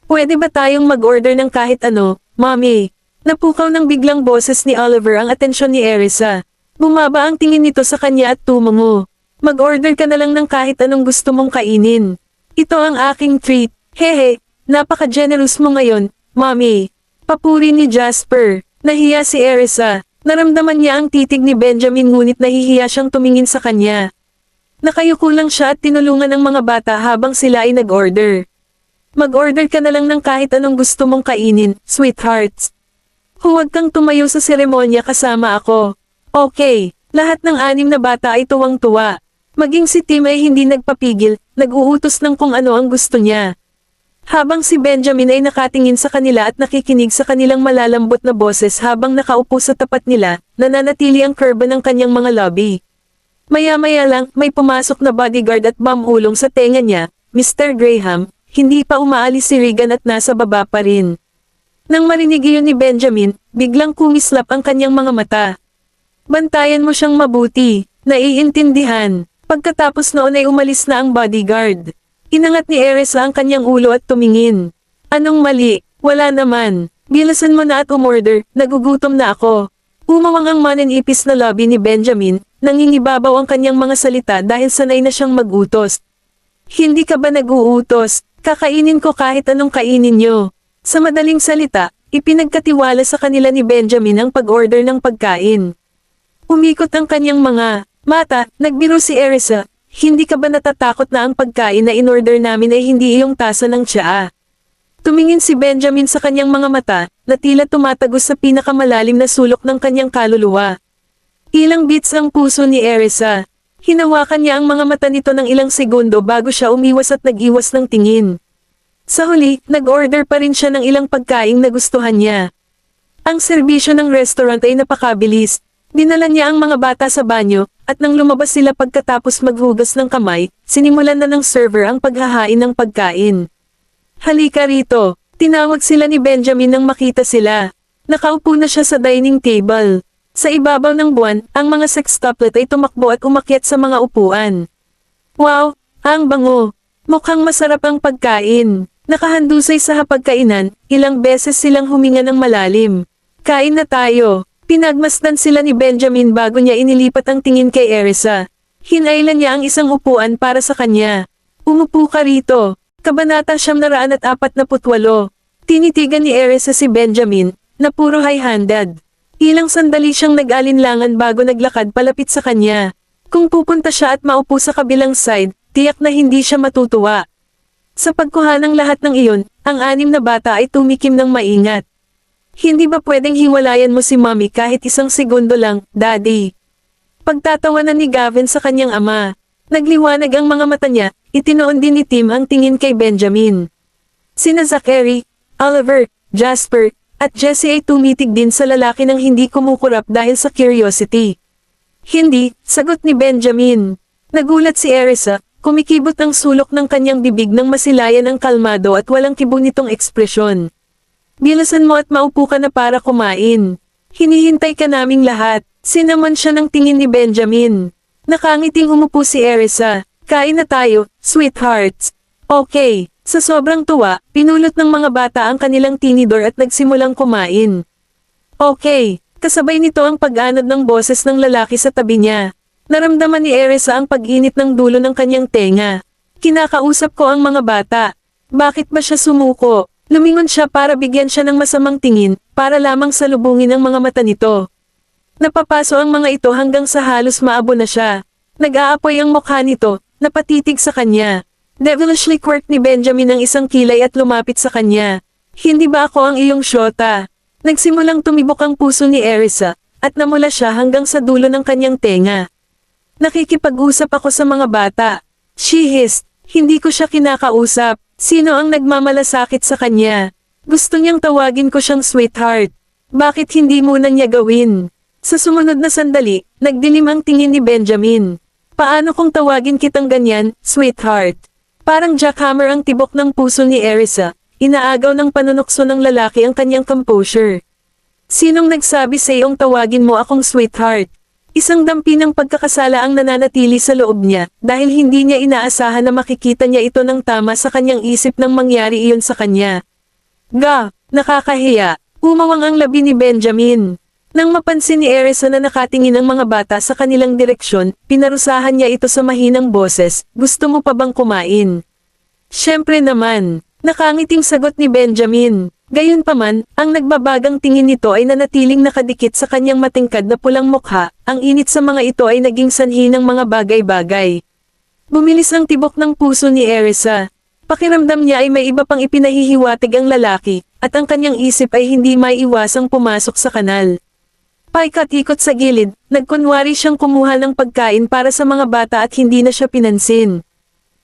Pwede ba tayong mag-order ng kahit ano, Mommy? Napukaw ng biglang boses ni Oliver ang atensyon ni Erisa. Bumaba ang tingin nito sa kanya at tumungo. Mag-order ka na lang ng kahit anong gusto mong kainin. Ito ang aking treat. Hehe, napaka-generous mo ngayon, Mommy. Papuri ni Jasper. Nahiya si Erisa. Naramdaman niya ang titig ni Benjamin ngunit nahihiya siyang tumingin sa kanya. Nakayuko lang siya at tinulungan ng mga bata habang sila ay nag-order. Mag-order ka na lang ng kahit anong gusto mong kainin, sweethearts. Huwag kang tumayo sa seremonya kasama ako. Okay, lahat ng 6 na bata ay tuwang-tuwa. Maging si Tim ay hindi nagpapigil, nag-uutos ng kung ano ang gusto niya. Habang si Benjamin ay nakatingin sa kanila at nakikinig sa kanilang malalambot na boses habang nakaupo sa tapat nila, nananatili ang kurba ng kanyang mga lobby. Maya-maya lang, may pumasok na bodyguard at mamulong sa tenga niya, Mr. Graham. Hindi pa umaalis si Regan at nasa baba pa rin. Nang marinig iyon ni Benjamin, biglang kumislap ang kanyang mga mata. Bantayan mo siyang mabuti, naiintindihan. Pagkatapos noon ay umalis na ang bodyguard. Inangat ni Erisa ang kanyang ulo at tumingin. Anong mali? Wala naman. Bilasan mo na at umorder, nagugutom na ako. Umawang ang mananipis na lobby ni Benjamin, nangingibabaw ang kanyang mga salita dahil sanay na siyang mag-utos. Hindi ka ba nag-uutos? Kakainin ko kahit anong kainin niyo. Sa madaling salita, ipinagkatiwala sa kanila ni Benjamin ang pag-order ng pagkain. Umikot ang kanyang mga mata, nagbiro si Erisa, hindi ka ba natatakot na ang pagkain na in-order namin ay hindi iyong tasa ng tsaa? Tumingin si Benjamin sa kanyang mga mata, na tila tumatagos sa pinakamalalim na sulok ng kanyang kaluluwa. Ilang beats ang puso ni Erisa. Hinawakan niya ang mga mata nito ng ilang segundo bago siya umiwas at nag-iwas ng tingin. Sa huli, nag-order pa rin siya ng ilang pagkaing nagustuhan niya. Ang serbisyo ng restaurant ay napakabilis. Dinala niya ang mga bata sa banyo, at nang lumabas sila pagkatapos maghugas ng kamay, sinimulan na ng server ang paghahain ng pagkain. Halika rito, tinawag sila ni Benjamin nang makita sila. Nakaupo na siya sa dining table. Sa ibabaw ng buwan, ang mga sextuplet ay tumakbo at umakyat sa mga upuan. Wow, ang bango! Mukhang masarap ang pagkain. Nakahandusay sa hapagkainan, ilang beses silang huminga ng malalim. Kain na tayo. Pinagmasdan sila ni Benjamin bago niya inilipat ang tingin kay Erisa. Hinailan niya ang isang upuan para sa kanya. Umupo ka rito. Kabanata 948. Tinitigan ni Erisa si Benjamin, na puro high-handed. Ilang sandali siyang nag-alinlangan bago naglakad palapit sa kanya. Kung pupunta siya at maupo sa kabilang side, tiyak na hindi siya matutuwa. Sa pagkuha ng lahat ng iyon, ang 6 na bata ay tumikim ng maingat. Hindi ba pwedeng hiwalayan mo si Mommy kahit isang segundo lang, Daddy? Pagtatawanan ni Gavin sa kanyang ama. Nagliwanag ang mga mata niya, itinoon din ni Tim ang tingin kay Benjamin. Sina Zachary, Oliver, Jasper, at Jesse ay tumitig din sa lalaki ng hindi kumukurap dahil sa curiosity. Hindi, sagot ni Benjamin. Nagulat si Erisa, kumikibot ang sulok ng kanyang bibig nang masilayan ang kalmado at walang kibo nitong ekspresyon. Bilasan mo at maupo ka na para kumain. Hinihintay ka naming lahat. Sinaman siya ng tingin ni Benjamin. Nakangiting umupo si Erisa. Kain na tayo, sweethearts. Okay. Sa sobrang tuwa, pinulot ng mga bata ang kanilang tinidor at nagsimulang kumain. Okay. Kasabay nito ang pag-anod ng boses ng lalaki sa tabi niya. Naramdaman ni Erisa ang pag-init ng dulo ng kanyang tenga. Kinakausap ko ang mga bata. Bakit ba siya sumuko? Lumingon siya para bigyan siya ng masamang tingin, para lamang salubungin ang mga mata nito. Napapaso ang mga ito hanggang sa halos maabo na siya. Nag-aapoy ang mukha nito, napatitig sa kanya. Devilishly quirk ni Benjamin ang isang kilay at lumapit sa kanya. Hindi ba ako ang iyong syota? Nagsimulang tumibok ang puso ni Erisa, at namula siya hanggang sa dulo ng kanyang tenga. Nakikipag-usap ako sa mga bata. She hissed. Hindi ko siya kinakausap. Sino ang nagmamalasakit sa kanya? Gusto niyang tawagin ko siyang sweetheart. Bakit hindi muna niya gawin? Sa sumunod na sandali, nagdilim ang tingin ni Benjamin. Paano kung tawagin kitang ganyan, sweetheart? Parang jackhammer ang tibok ng puso ni Erisa. Inaagaw ng panunukso ng lalaki ang kanyang composure. Sinong nagsabi sa iyong tawagin mo akong sweetheart? Isang dampi ng pagkakasala ang nananatili sa loob niya, dahil hindi niya inaasahan na makikita niya ito ng tama sa kanyang isip nang mangyari iyon sa kanya. Nakakahiya. Umawang ang labi ni Benjamin. Nang mapansin ni Erisa na nakatingin ang mga bata sa kanilang direksyon, pinarusahan niya ito sa mahinang boses, gusto mo pa bang kumain? Siyempre naman, nakangiting sagot ni Benjamin. Gayunpaman, ang nagbabagang tingin nito ay nanatiling nakadikit sa kanyang matingkad na pulang mukha, ang init sa mga ito ay naging sanhi ng mga bagay-bagay. Bumilis ang tibok ng puso ni Erisa. Pakiramdam niya ay may iba pang ipinahihiwatig ang lalaki, at ang kanyang isip ay hindi maiiwasang pumasok sa kanal. Paikot-ikot sa gilid, nagkunwari siyang kumuha ng pagkain para sa mga bata at hindi na siya pinansin.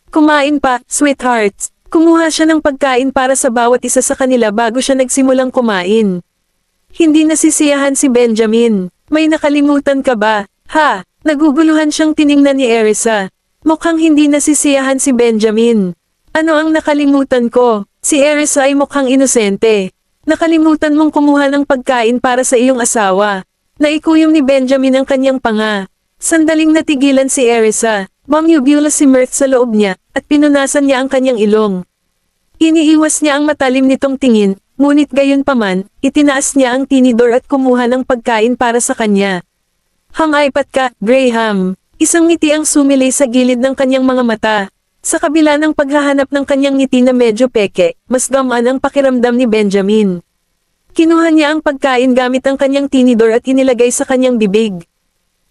Kumain pa, sweethearts. Kumuha siya ng pagkain para sa bawat isa sa kanila bago siya nagsimulang kumain. Hindi nasisiyahan si Benjamin. May nakalimutan ka ba? Ha? Naguguluhan siyang tiningnan ni Erisa. Mukhang hindi nasisiyahan si Benjamin. Ano ang nakalimutan ko? Si Erisa ay mukhang inosente. Nakalimutan mong kumuha ng pagkain para sa iyong asawa. Naikuyom ni Benjamin ang kanyang panga. Sandaling natigilan si Erisa. Bumubula si Mirth sa loob niya, at pinunasan niya ang kanyang ilong. Iniiwas niya ang matalim nitong tingin, ngunit gayunpaman, itinaas niya ang tinidor at kumuha ng pagkain para sa kanya. Hang-ipat ka, Graham. Isang ngiti ang sumilay sa gilid ng kanyang mga mata. Sa kabila ng paghahanap ng kanyang ngiti na medyo peke, mas gamaan ang pakiramdam ni Benjamin. Kinuha niya ang pagkain gamit ang kanyang tinidor at inilagay sa kanyang bibig.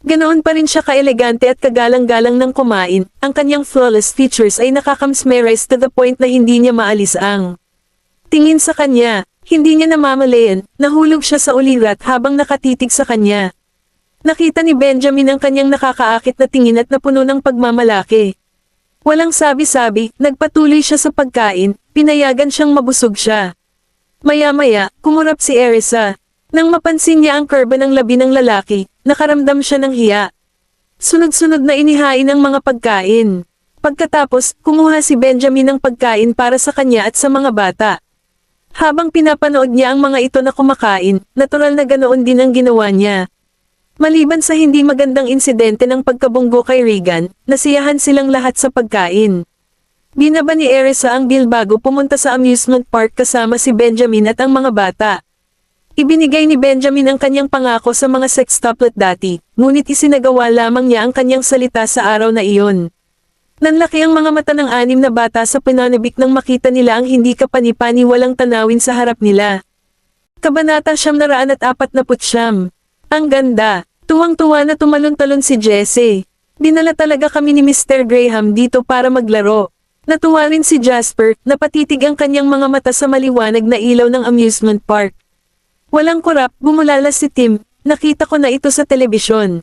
Ganoon pa rin siya kaelegante at kagalang-galang ng kumain, ang kanyang flawless features ay nakakamsmerize to the point na hindi niya maalis ang tingin sa kanya. Hindi niya namamalayan, nahulog siya sa ulirat habang nakatitig sa kanya. Nakita ni Benjamin ang kanyang nakakaakit na tingin at napuno ng pagmamalaki. Walang sabi-sabi, nagpatuloy siya sa pagkain, pinayagan siyang mabusog siya. Maya-maya, kumurap si Erisa. Nang mapansin niya ang kurba ng labi ng lalaki, nakaramdam siya ng hiya. Sunod-sunod na inihain ang mga pagkain. Pagkatapos, kumuha si Benjamin ng pagkain para sa kanya at sa mga bata. Habang pinapanood niya ang mga ito na kumakain, natural na ganoon din ang ginawa niya. Maliban sa hindi magandang insidente ng pagkabunggo kay Regan, nasiyahan silang lahat sa pagkain. Binaba ni Erisa ang bill bago pumunta sa amusement park kasama si Benjamin at ang mga bata. Ibinigay ni Benjamin ang kanyang pangako sa mga sextuplet dati, ngunit isinagawa lamang niya ang kanyang salita sa araw na iyon. Nanlaki ang mga mata ng anim na bata sa pananabik nang makita nila ang hindi kapani-paniwalang tanawin sa harap nila. Kabanata 949. Ang ganda. Tuwang-tuwa na tumalon-talon si Jessie. Dinala talaga kami ni Mr. Graham dito para maglaro. Natuwa rin si Jasper, napatitig ang kanyang mga mata sa maliwanag na ilaw ng amusement park. Walang kurap, bumulalas si Tim, nakita ko na ito sa telebisyon.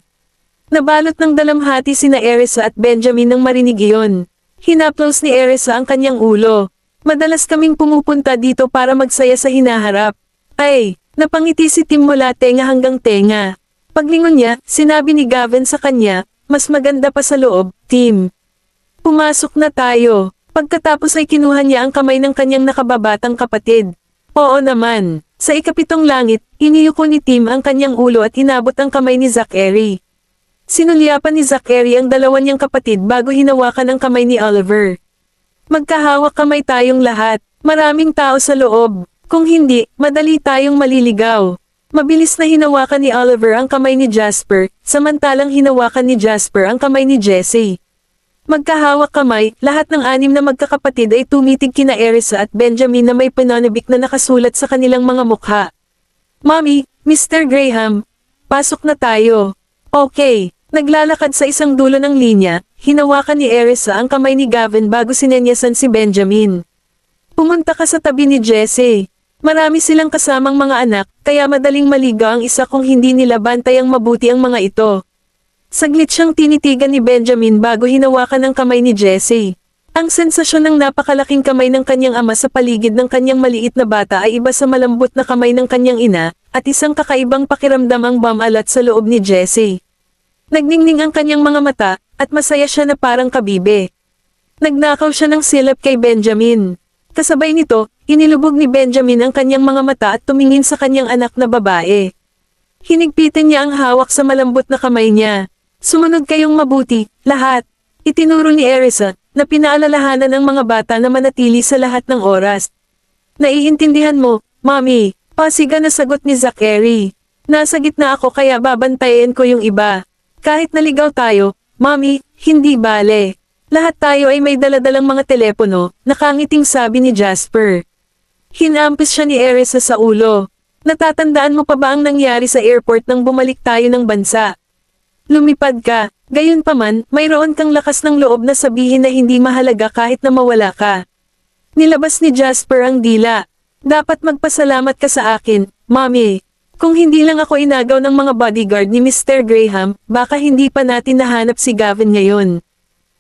Nabalot ng dalamhati sina Erisa at Benjamin nang marinig iyon. Hinaplos ni Erisa ang kanyang ulo. Madalas kaming pumupunta dito para magsaya sa hinaharap. Ay, napangiti si Tim mula tenga hanggang tenga. Paglingon niya, sinabi ni Gavin sa kanya, mas maganda pa sa loob, Tim. Pumasok na tayo. Pagkatapos ay kinuha niya ang kamay ng kanyang nakababatang kapatid. Oo naman. Sa ikapitong langit, iniyuko ni Tim ang kanyang ulo at inabot ang kamay ni Zachary. Sinulyapan ni Zachary ang dalawa niyang kapatid bago hinawakan ang kamay ni Oliver. Magkahawak kamay tayong lahat. Maraming tao sa loob. Kung hindi, madali tayong maliligaw. Mabilis na hinawakan ni Oliver ang kamay ni Jasper, samantalang hinawakan ni Jasper ang kamay ni Jessie. Magkahawak kamay, lahat ng anim na magkakapatid ay tumitig kina Erisa at Benjamin na may pananabik na nakasulat sa kanilang mga mukha. Mommy, Mr. Graham, pasok na tayo. Okay, naglalakad sa isang dulo ng linya, hinawakan ni Erisa ang kamay ni Gavin bago sinenyasan si Benjamin. Pumunta ka sa tabi ni Jessie. Marami silang kasamang mga anak, kaya madaling maligaw ang isa kung hindi nila bantayang mabuti ang mga ito. Saglit siyang tinitigan ni Benjamin bago hinawakan ang kamay ni Jessie. Ang sensasyon ng napakalaking kamay ng kanyang ama sa paligid ng kanyang maliit na bata ay iba sa malambot na kamay ng kanyang ina, at isang kakaibang pakiramdam ang bumalat sa loob ni Jessie. Nagningning ang kanyang mga mata, at masaya siya na parang kabibe. Nagnakaw siya ng silap kay Benjamin. Kasabay nito, inilubog ni Benjamin ang kanyang mga mata at tumingin sa kanyang anak na babae. Hinigpitan niya ang hawak sa malambot na kamay niya. Sumunod kayong mabuti, lahat. Itinuro ni Erisa, na pinaalalahanan ng mga bata na manatili sa lahat ng oras. Naiintindihan mo, Mommy, pasiga na sagot ni Zachary. Nasa gitna ako kaya babantayan ko yung iba. Kahit naligaw tayo, Mommy, hindi bale. Lahat tayo ay may daladalang mga telepono, nakangiting sabi ni Jasper. Hinampis siya ni Erisa sa ulo. Natatandaan mo pa ba ang nangyari sa airport nang bumalik tayo ng bansa? Lumipad ka, gayunpaman, mayroon kang lakas ng loob na sabihin na hindi mahalaga kahit na mawala ka. Nilabas ni Jasper ang dila. Dapat magpasalamat ka sa akin, Mommy. Kung hindi lang ako inagaw ng mga bodyguard ni Mr. Graham, baka hindi pa natin nahanap si Gavin ngayon.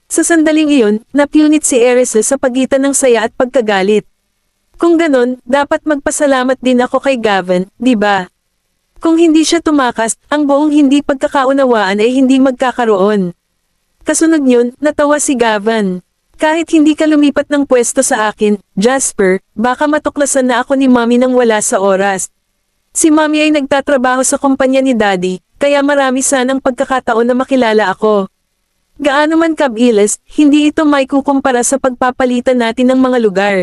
Sa sandaling iyon, napunit si Erisa sa pagitan ng saya at pagkagalit. Kung ganon, dapat magpasalamat din ako kay Gavin, di ba? Kung hindi siya tumakas, ang buong hindi pagkakaunawaan ay hindi magkakaroon. Kasunod yun, natawa si Gavin. Kahit hindi ka lumipat ng pwesto sa akin, Jasper, baka matuklasan na ako ni Mommy nang wala sa oras. Si Mommy ay nagtatrabaho sa kumpanya ni Daddy, kaya marami sanang pagkakataon na makilala ako. Gaano man kabilis, hindi ito may kukumpara sa pagpapalitan natin ng mga lugar.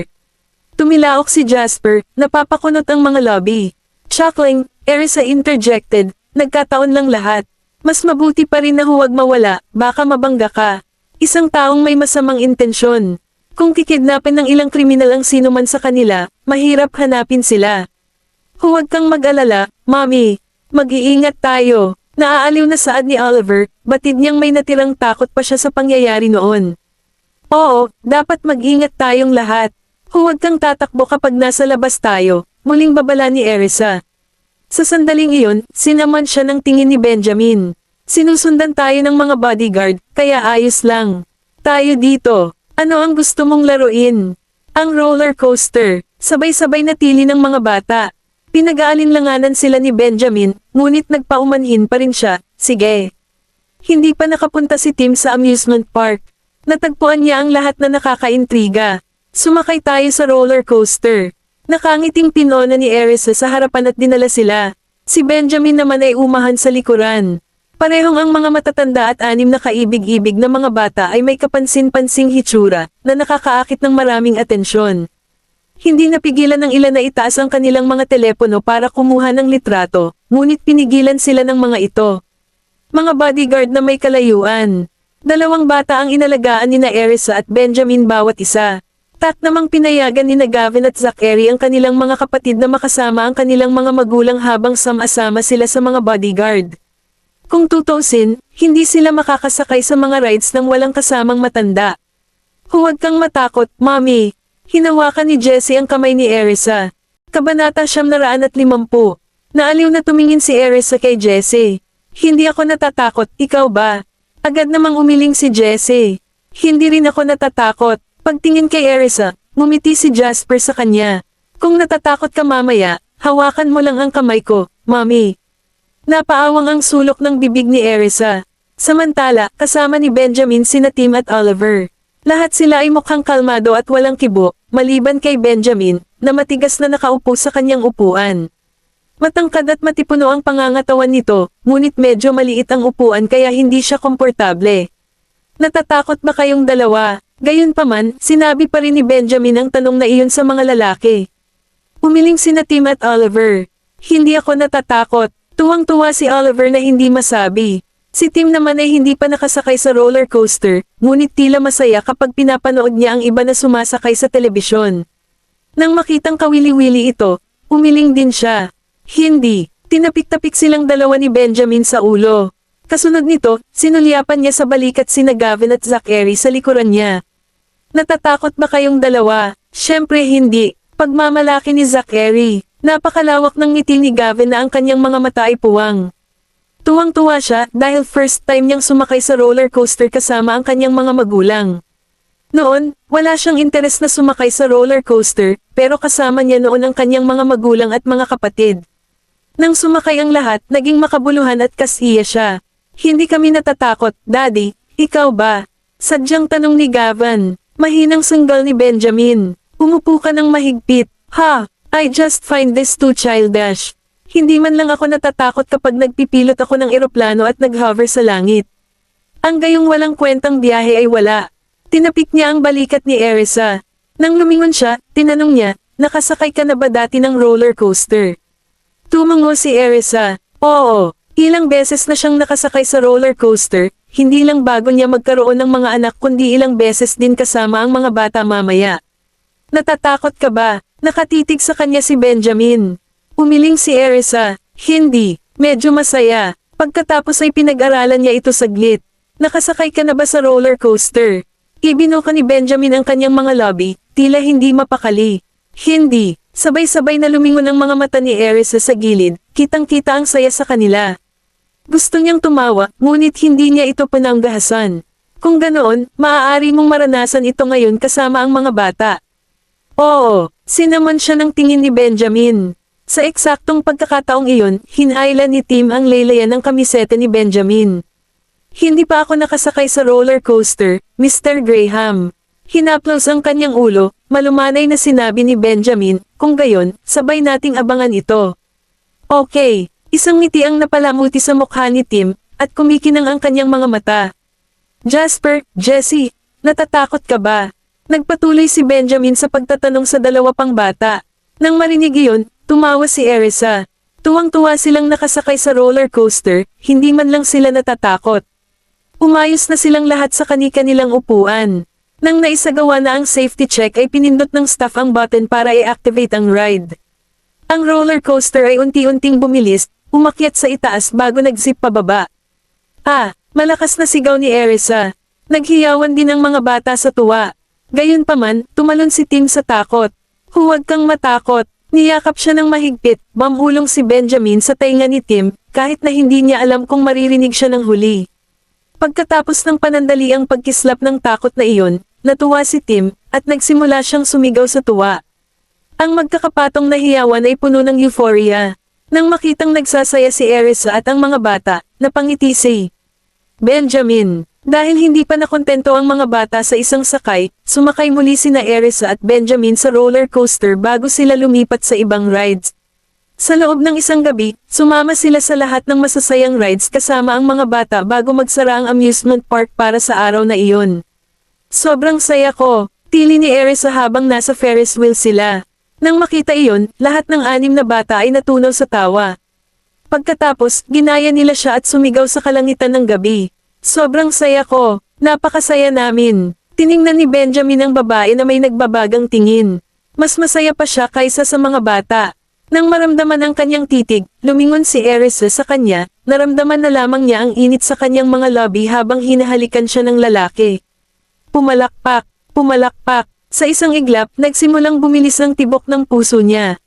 Tumilaok si Jasper, napapakunot ang mga lobby. Chuckling, Erisa interjected, nagkataon lang lahat. Mas mabuti pa rin na huwag mawala, baka mabangga ka. Isang taong may masamang intensyon. Kung kikidnapin ng ilang kriminal ang sino man sa kanila, mahirap hanapin sila. Huwag kang mag-alala, Mommy. Mag-iingat tayo. Naaaliw na saad ni Oliver, batid niyang may natirang takot pa siya sa pangyayari noon. Oo, dapat mag-ingat tayong lahat. Huwag kang tatakbo kapag nasa labas tayo, muling babala ni Erisa. Sa sandaling iyon, sinaman siya ng tingin ni Benjamin. Sinusundan tayo ng mga bodyguard, kaya ayos lang. Tayo dito. Ano ang gusto mong laruin? Ang roller coaster. Sabay-sabay na tili ng mga bata. Pinag-aalinlanganan sila ni Benjamin, ngunit nagpaumanhin pa rin siya, sige. Hindi pa nakapunta si Tim sa amusement park. Natagpuan niya ang lahat na nakakaintriga. Sumakay tayo sa roller coaster. Nakangiting pinona ni Erisa sa harapan at dinala sila. Si Benjamin naman ay umahan sa likuran. Parehong ang mga matatanda at anim na kaibig-ibig na mga bata ay may kapansin-pansing hitsura na nakakaakit ng maraming atensyon. Hindi napigilan ng ilan na itaas ang kanilang mga telepono para kumuha ng litrato, ngunit pinigilan sila ng mga ito. Mga bodyguard na may kalayuan. 2 bata ang inalagaan ni na Erisa at Benjamin bawat isa. Namang pinayagan ni na Gavin at Zachary ang kanilang mga kapatid na makasama ang kanilang mga magulang habang sama-sama sila sa mga bodyguard. Kung tutusin, hindi sila makakasakay sa mga rides nang walang kasamang matanda. Huwag kang matakot, Mommy. Hinawakan ni Jessie ang kamay ni Erisa. Kabanata 950. Naaliw na tumingin si Erisa kay Jessie. Hindi ako natatakot, ikaw ba? Agad namang umiling si Jessie. Hindi rin ako natatakot. Pagtingin kay Erisa, ngumiti si Jasper sa kanya. Kung natatakot ka mamaya, hawakan mo lang ang kamay ko, Mommy. Napaawang ang sulok ng bibig ni Erisa. Samantala, kasama ni Benjamin sina Tim at Oliver. Lahat sila ay mukhang kalmado at walang kibo, maliban kay Benjamin, na matigas na nakaupo sa kanyang upuan. Matangkad at matipuno ang pangangatawan nito, ngunit medyo maliit ang upuan kaya hindi siya komportable. Natatakot ba kayong dalawa? Gayunpaman, sinabi pa rin ni Benjamin ang tanong na iyon sa mga lalaki. Umiling sina Tim at Oliver. Hindi ako natatakot. Tuwang-tuwa si Oliver na hindi masabi. Si Tim naman ay hindi pa nakasakay sa roller coaster, ngunit tila masaya kapag pinapanood niya ang iba na sumasakay sa telebisyon. Nang makitang kawili-wili ito, umiling din siya. Hindi. Tinapik-tapik silang dalawa ni Benjamin sa ulo. Kasunod nito, sinulyapan niya sa balikat sina Gavin at Zachary sa likuran niya. Natatakot ba kayong dalawa? Siyempre hindi. Pagmamalaki ni Zachary. Napakalawak ng ngiti ni Gavin na ang kanyang mga mata ay puwang. Tuwang-tuwa siya dahil first time niyang sumakay sa roller coaster kasama ang kanyang mga magulang. Noon, wala siyang interes na sumakay sa roller coaster, pero kasama niya noon ang kanyang mga magulang at mga kapatid. Nang sumakay ang lahat, naging makabuluhan at kasiya siya. Hindi kami natatakot, Daddy, ikaw ba? Sadyang tanong ni Gavin. Mahinang sunggal ni Benjamin. Umupo ka ng mahigpit. Ha, I just find this too childish. Hindi man lang ako natatakot kapag nagpipilot ako ng eroplano at nag-hover sa langit. Ang gayong walang kwentang biyahe ay wala. Tinapik niya ang balikat ni Erisa. Nang lumingon siya, tinanong niya, nakasakay ka na ba dati ng roller coaster? Tumango si Erisa. Oo, ilang beses na siyang nakasakay sa roller coaster, hindi lang bago niya magkaroon ng mga anak kundi ilang beses din kasama ang mga bata mamaya. Natatakot ka ba? Nakatitig sa kanya si Benjamin. Umiling si Erisa. Hindi, medyo masaya. Pagkatapos ay pinag-aralan niya ito saglit. Nakasakay ka na ba sa roller coaster? Ibinuka ni Benjamin ang kanyang mga labi, tila hindi mapakali. Hindi, sabay-sabay na lumingon ang mga mata ni Erisa sa gilid, kitang-kita ang saya sa kanila. Gusto niyang tumawa, ngunit hindi niya ito pananggahasan. Kung ganoon, maaari mong maranasan ito ngayon kasama ang mga bata. Oo, sinamon siya ng tingin ni Benjamin. Sa eksaktong pagkakataong iyon, hinailan ni Tim ang laylayan ng kamisete ni Benjamin. Hindi pa ako nakasakay sa roller coaster, Mr. Graham. Hinaplos ang kanyang ulo, malumanay na sinabi ni Benjamin, kung gayon, sabay nating abangan ito. Okay, isang ngiti ang napalamuti sa mukha ni Tim, at kumikinang ang kanyang mga mata. Jasper, Jessie, natatakot ka ba? Nagpatuloy si Benjamin sa pagtatanong sa dalawa pang bata. Nang marinig iyon, tumawa si Erisa. Tuwang-tuwa silang nakasakay sa roller coaster, hindi man lang sila natatakot. Umayos na silang lahat sa kani-kanilang upuan. Nang naisagawa na ang safety check ay pinindot ng staff ang button para i-activate ang ride. Ang roller coaster ay unti-unting bumilis, umakyat sa itaas bago nag-zip pababa. Malakas na sigaw ni Erisa. Naghiyawan din ang mga bata sa tuwa. Gayunpaman, tumalon si Tim sa takot. Huwag kang matakot. Niyakap siya ng mahigpit, mamulong si Benjamin sa tainga ni Tim, kahit na hindi niya alam kung maririnig siya ng huli. Pagkatapos ng panandaliang pagkislap ng takot na iyon, natuwa si Tim, at nagsimula siyang sumigaw sa tuwa. Ang magkakapatong nahiyawan ay puno ng euphoria. Nang makitang nagsasaya si Erisa at ang mga bata, napangiti si Benjamin. Dahil hindi pa nakontento ang mga bata sa isang sakay, sumakay muli sina Erisa at Benjamin sa roller coaster bago sila lumipat sa ibang rides. Sa loob ng isang gabi, sumama sila sa lahat ng masasayang rides kasama ang mga bata bago magsara ang amusement park para sa araw na iyon. Sobrang saya ko, tili ni Erisa habang nasa Ferris wheel sila. Nang makita iyon, lahat ng 6 na bata ay natunaw sa tawa. Pagkatapos, ginaya nila siya at sumigaw sa kalangitan ng gabi. Sobrang saya ko, napakasaya namin. Tiningnan ni Benjamin ang babae na may nagbabagang tingin. Mas masaya pa siya kaysa sa mga bata. Nang maramdaman ang kanyang titig, lumingon si Erisa sa kanya, naramdaman na lamang niya ang init sa kanyang mga labi habang hinahalikan siya ng lalaki. Pumalakpak, pumalakpak. Sa isang iglap, nagsimulang bumilis ang tibok ng puso niya.